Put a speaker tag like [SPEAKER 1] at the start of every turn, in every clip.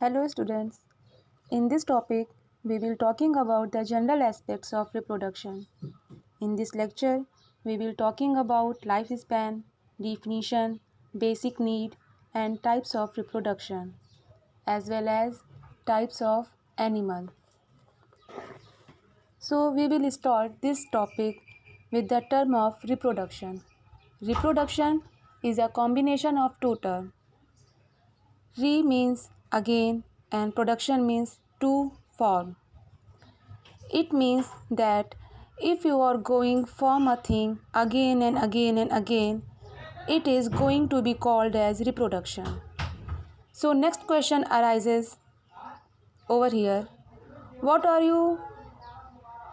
[SPEAKER 1] Hello students. In this topic, we will talking about the general aspects of reproduction. In this lecture, we will talking about lifespan, definition, basic need and types of reproduction as well as types of animal. So we will start this topic with the term of reproduction. Reproduction is a combination of two terms. Re means again and production means to form. It means that if you are going form a thing again and again and again, it is going to be called as reproduction. So next question arises over here. What are you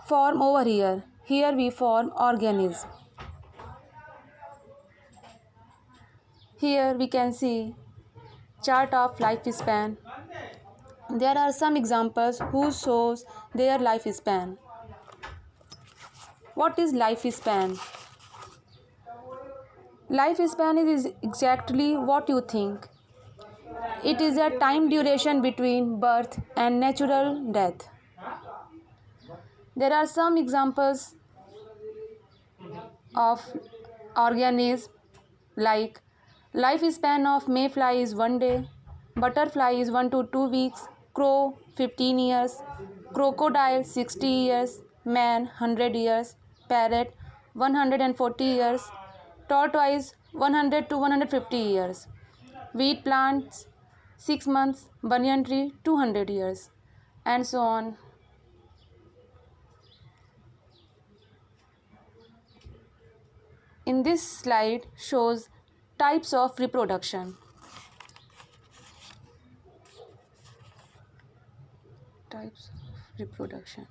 [SPEAKER 1] form over here? Here we form organism. Here we can see chart of lifespan. There are some examples who shows their lifespan. What is lifespan? Lifespan is exactly what you think. It is a time duration between birth and natural death. There are some examples of organisms like lifespan of mayfly is 1 day, butterfly is 1 to 2 weeks, crow 15 years, crocodile 60 years, man 100 years, parrot 140 years, tortoise 100 to 150 years, wheat plants 6 months, banyan tree 200 years, and so on. In this slide shows types of reproduction. Types of reproduction.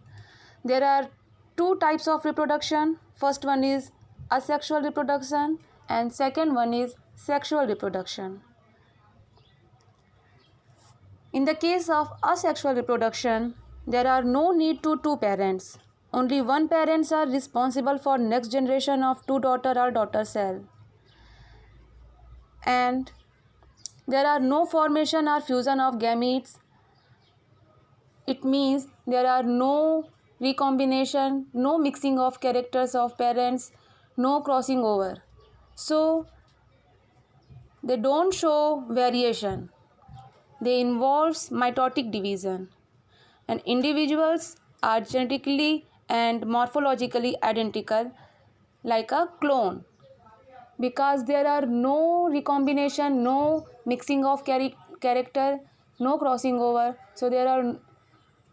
[SPEAKER 1] There are two types of reproduction. First one is asexual reproduction and second one is sexual reproduction. In the case of asexual reproduction, there are no need to two parents. Only one parents are responsible for next generation of two daughter or daughter cell. And there are no formation or fusion of gametes. It means there are no recombination, no mixing of characters of parents, no crossing over. So they don't show variation. They involves mitotic division. And individuals are genetically and morphologically identical like a clone because there are no recombination, no mixing of character, no crossing over. So there are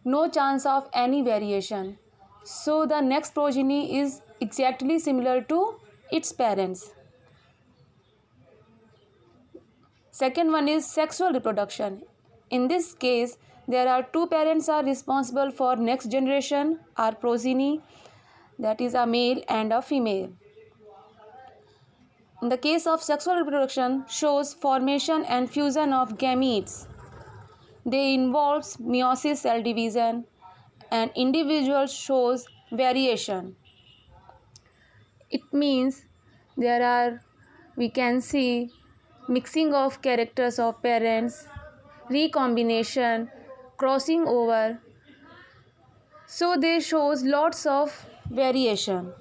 [SPEAKER 1] no chance of any variation. So the next progeny is exactly similar to its parents. Second one is sexual reproduction. In this case, there are two parents are responsible for next generation or progeny, that is a male and a female. In the case of sexual reproduction shows formation and fusion of gametes. They involves meiosis cell division and individual shows variation. It means there are, we can see mixing of characters of parents, recombination, crossing over. So they shows lots of variation.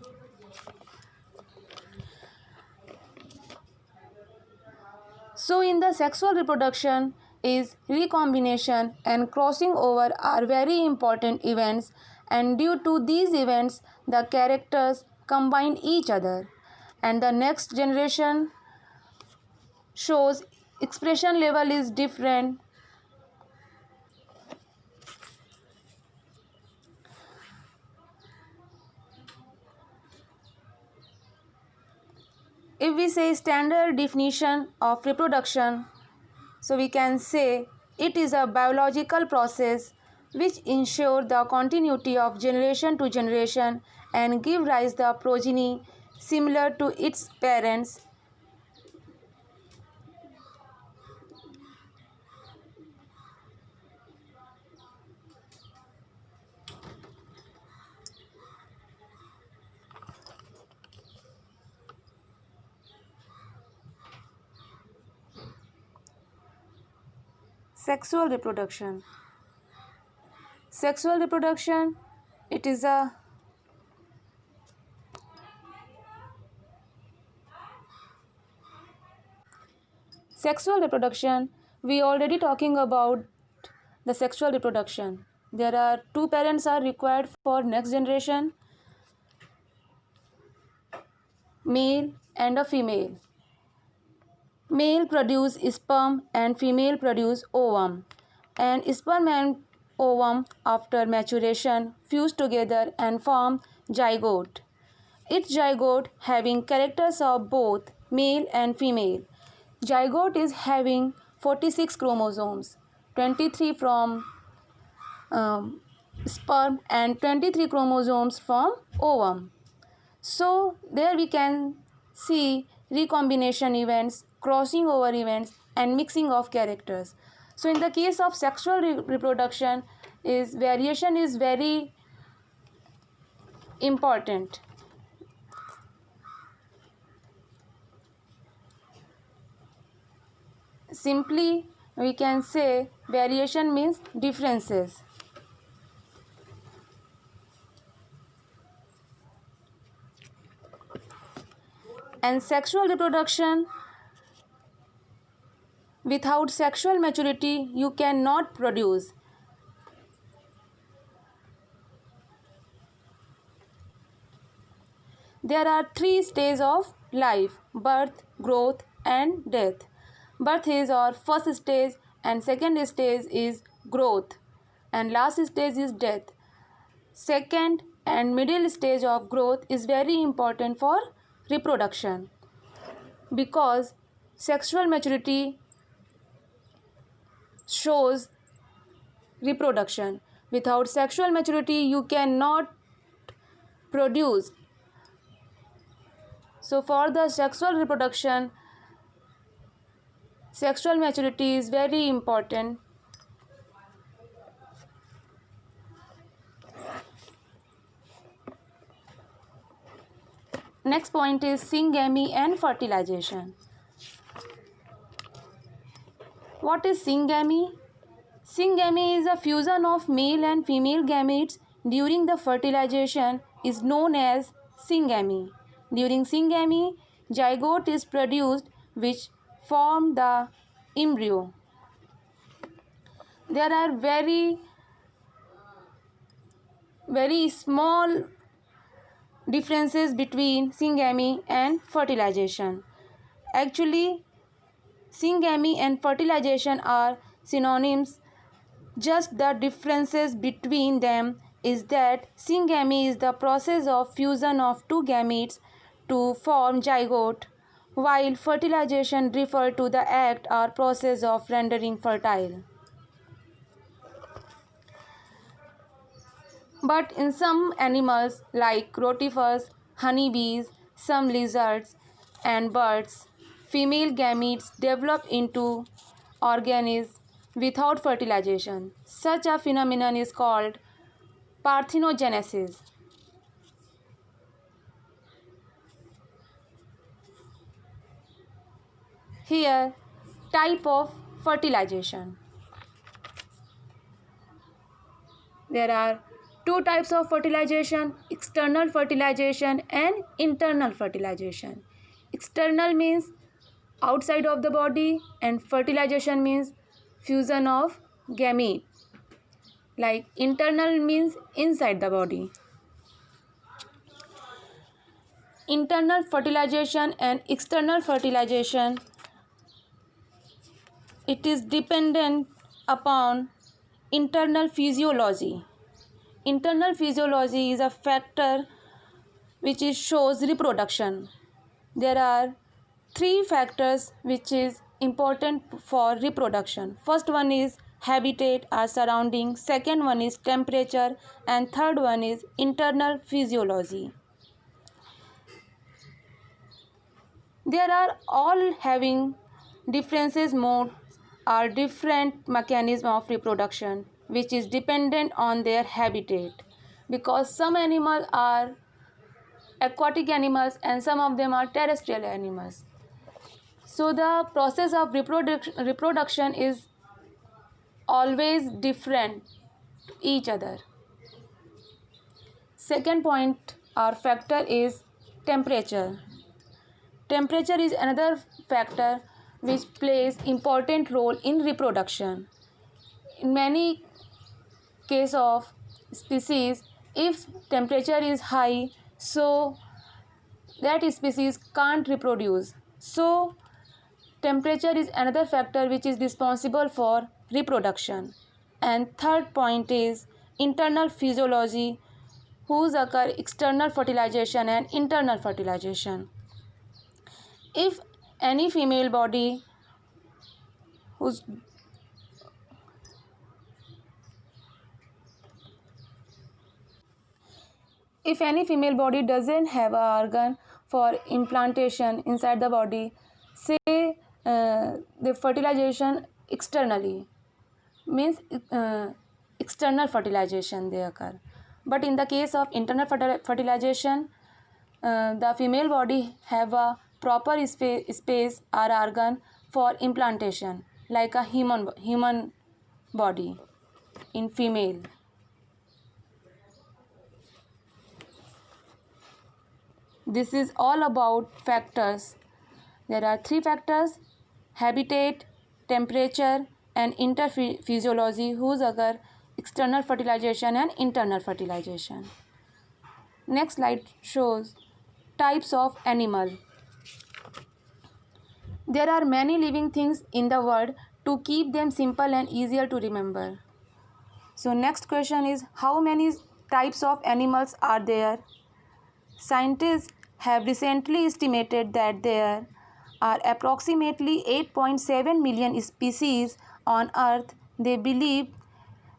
[SPEAKER 1] So in the sexual reproduction is recombination and crossing over are very important events, and due to these events the characters combine each other and the next generation shows expression level is different. If we say standard definition of reproduction, so we can say it is a biological process which ensure the continuity of generation to generation and give rise the progeny similar to its parents. Sexual reproduction. Sexual reproduction, it is a sexual reproduction. We already talking about the sexual reproduction. There are two parents are required for next generation, male and a female. Male produce sperm and female produce ovum, and sperm and ovum after maturation fuse together and form zygote. Each zygote having characters of both male and female. Zygote is having 46 chromosomes, 23 from sperm and 23 chromosomes from ovum. So there we can see recombination events, crossing over events, and mixing of characters. So in the case of sexual reproduction, is variation is very important. Simply we can say variation means differences. And sexual reproduction, without sexual maturity you cannot produce. There are three stages of life: birth, growth, and death. Birth is our first stage, and second stage is growth, and last stage is death. Second and middle stage of growth is very important for reproduction, because sexual maturity shows reproduction. Without sexual maturity you cannot produce. So for the sexual reproduction, sexual maturity is very important. Next point is syngamy and fertilization. What is syngamy? Syngamy is a fusion of male and female gametes during the fertilization is known as syngamy. During syngamy, zygote is produced which form the embryo. There are very small differences between syngamy and fertilization. Actually, syngamy and fertilization are synonyms. Just the differences between them is that syngamy is the process of fusion of two gametes to form zygote, while fertilization refers to the act or process of rendering fertile. But in some animals like rotifers, honeybees, some lizards, and birds, female gametes develop into organisms without fertilization. Such a phenomenon is called parthenogenesis. Here, type of fertilization. There are two types of fertilization: external fertilization and internal fertilization. External means outside of the body, and fertilization means fusion of gamete. Like internal means inside the body. Internal fertilization and external fertilization, it is dependent upon internal physiology. Internal physiology is a factor which shows reproduction. There are three factors which is important for reproduction. First one is habitat or surrounding, second one is temperature, and third one is internal physiology. They are all having differences modes or different mechanism of reproduction which is dependent on their habitat, because some animals are aquatic animals and some of them are terrestrial animals. So the process of reproduction is always different to each other. Second point or factor is temperature. Temperature is another factor which plays important role in reproduction. In many cases of species, if temperature is high, so that species can't reproduce. So temperature is another factor which is responsible for reproduction. And third point is internal physiology, whose occur external fertilization and internal fertilization. If any female body whose if any female body doesn't have an organ for implantation inside the body, say the fertilization externally means external fertilization they occur. But in the case of internal fertilization, the female body have a proper space or organ for implantation, like a human body in female. This is all about factors. There are three factors: habitat, temperature, and interphysiology, whose occur external fertilization and internal fertilization. Next slide shows types of animal. There are many living things in the world. To keep them simple and easier to remember. So next question is, how many types of animals are there? Scientists have recently estimated that there are approximately 8.7 million species on Earth. They believe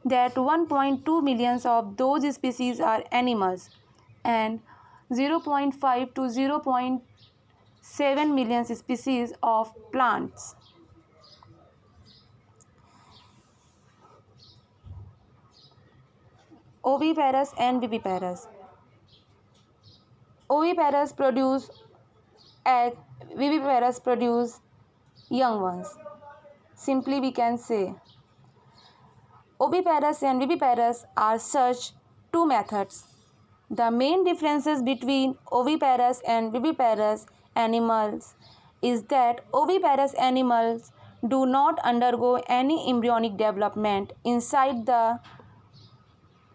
[SPEAKER 1] that 1.2 million of those species are animals and 0.5 to 0.7 million species of plants. Oviparous and viviparous. Oviparous produce egg, viviparous produce young ones. Simply we can say oviparous and viviparous are such two methods. The main differences between oviparous and viviparous animals is that oviparous animals do not undergo any embryonic development inside the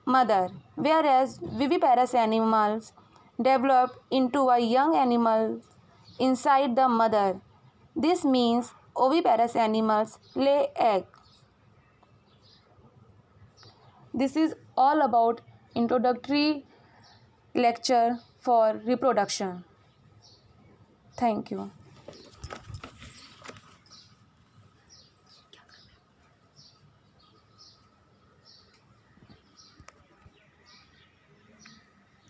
[SPEAKER 1] mother, whereas viviparous animals develop into a young animal inside the mother. This means oviparous animals lay eggs. This is all about introductory lecture for reproduction. Thank you.